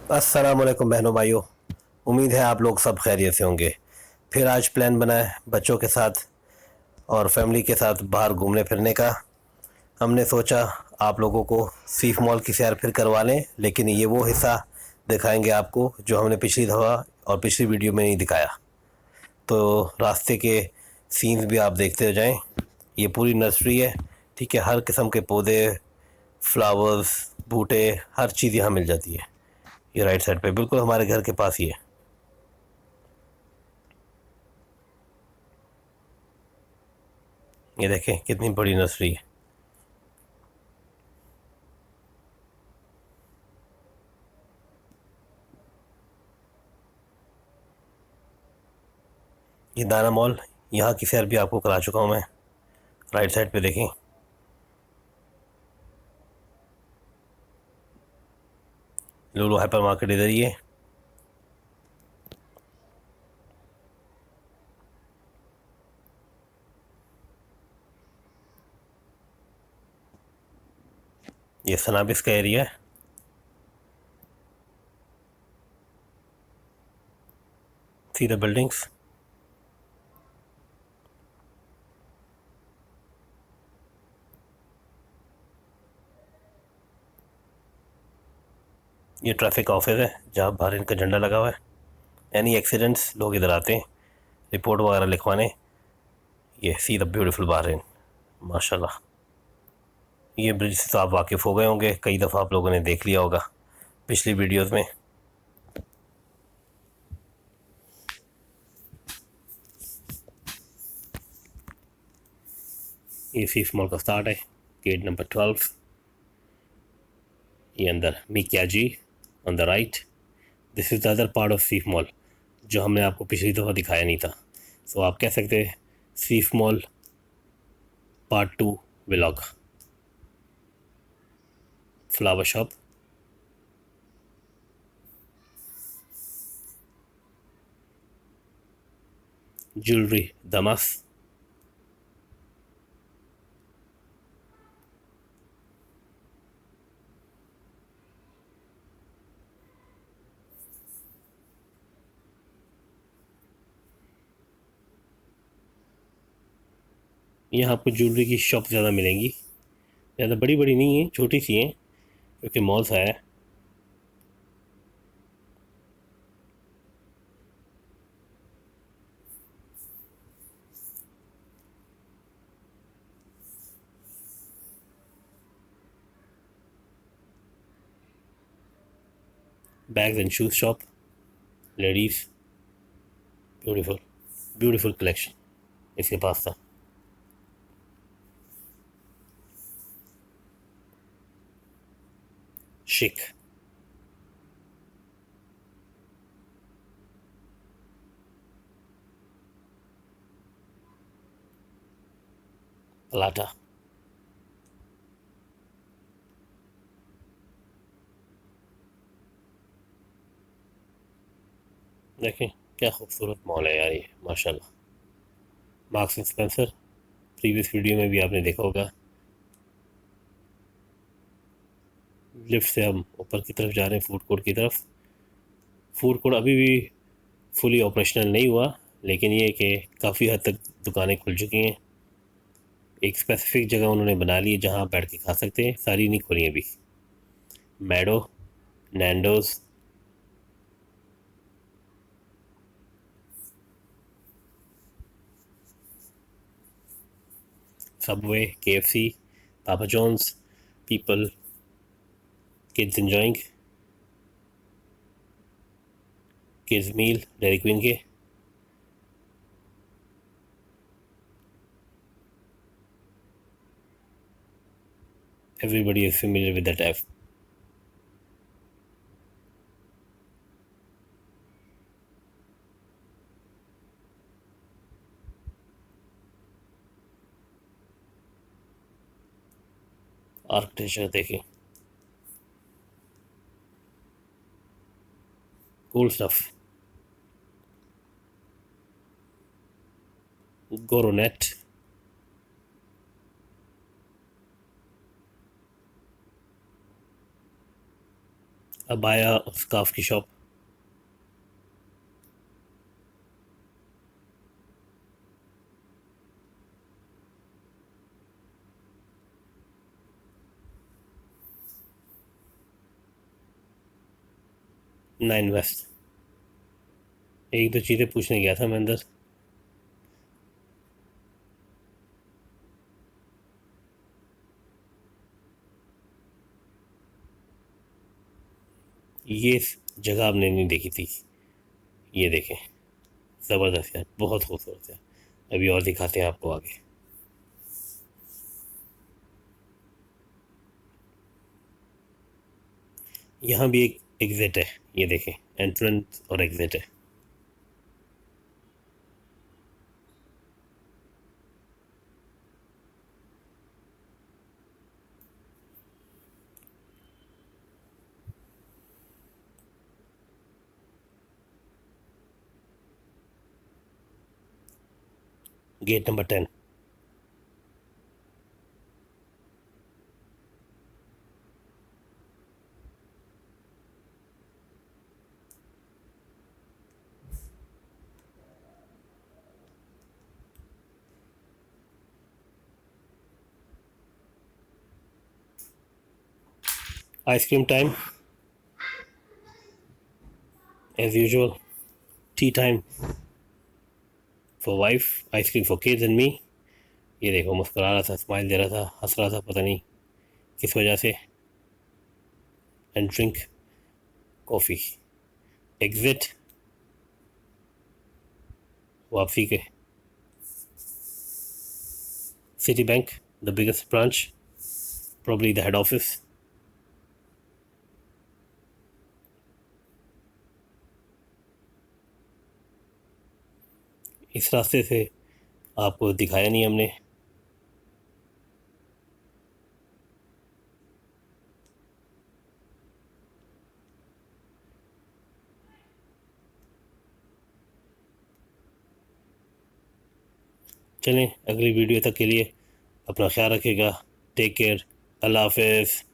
अस्सलाम वालेकुम बहनों भाइयों। उम्मीद है आप लोग सब खैरियत से होंगे। फिर आज प्लान बना है बच्चों के साथ और फैमिली के साथ बाहर घूमने फिरने का। हमने सोचा आप लोगों को सीफ मॉल की सैर फिर करवा लें, लेकिन ये वो हिस्सा दिखाएंगे आपको जो हमने पिछली दफ़ा और पिछली वीडियो में नहीं दिखाया। तो रास्ते के सीन्स भी आप देखते हो जाएं। ये पूरी नर्सरी है, ठीक है। हर किस्म के पौधे, फ्लावर्स, बूटे, हर चीज़ यहाँ मिल जाती है। ये राइट साइड पे बिल्कुल हमारे घर के पास ही है। ये देखें कितनी बड़ी नर्सरी है। ये दाना मॉल, यहाँ की सैर भी आपको करा चुका हूँ मैं। राइट साइड पे देखें, लुलु हाइपर मार्केट इधर ही है। ये सनाबिस का एरिया है। See the buildings. ये ट्रैफिक ऑफिस है जहाँ बहरीन का झंडा लगा हुआ है। एनी एक्सीडेंट्स लोग इधर आते हैं रिपोर्ट वगैरह लिखवाने। ये सी द ब्यूटीफुल बहरीन, माशाल्लाह। ये ब्रिज से तो आप वाकिफ़ हो गए होंगे, कई दफ़ा आप लोगों ने देख लिया होगा पिछली वीडियोस में। ये सीफ मॉल का स्टार्ट है, गेट नंबर 12। ये अंदर मिकियाजी on the right. This is the other part of Seef mall जो हमने आपको पिछली दफ़ा दिखाया नहीं था। सो आप कह सकते हैं Seef mall part 2 vlog. Flower shop, jewellery, Damas. यहाँ आपको ज्वेलरी की शॉप ज़्यादा मिलेंगी, ज़्यादा बड़ी बड़ी नहीं है, छोटी सी हैं क्योंकि मॉल सा है। Bags and shoes shop, ladies, beautiful beautiful collection इसके पास था। शिक, पलाटा। देखें क्या खूबसूरत मॉल है यार ये, माशाल्लाह। Marks and Spencer, previous video में भी आपने देखा होगा। लिफ्ट से हम ऊपर की तरफ जा रहे हैं, फूड कोर्ट की तरफ। फूड कोर्ट अभी भी फुली ऑपरेशनल नहीं हुआ, लेकिन ये कि काफ़ी हद तक दुकानें खुल चुकी हैं। एक स्पेसिफिक जगह उन्होंने बना ली है जहाँ आप बैठ के खा सकते हैं, सारी नहीं खुली अभी। Mado, Nando's, Subway, KFC, Papa John's, people, kids enjoying, kids meal, Dairy Queen के। Everybody is familiar with that app. Architecture देखें, कूल स्टफ। गोरोनेट, अबाया स्कार्फ की शॉप। Nine West. एक दो चीज़ें पूछने गया था मैं अंदर। ये जगह आपने नहीं देखी थी, ये देखें, ज़बरदस्त है, बहुत खूबसूरत है। अभी और दिखाते हैं आपको आगे। यहाँ भी एक एग्ज़िट है, ये देखें, एंट्रेंस और एग्ज़िट है। Gate number 10। Ice cream time as usual. Tea time for wife, ice cream for kids and me. ये देखो, मुस्कुरा रहा था, स्माइल दे रहा था, हंस रहा था, पता नहीं किस वजह से। And drink coffee. एग्जिट वापसी के। City bank, the biggest branch, probably the head office. इस रास्ते से आपको दिखाया नहीं हमने। चलें, अगली वीडियो तक के लिए अपना ख्याल रखिएगा। Take care. अल्लाह हाफिज़।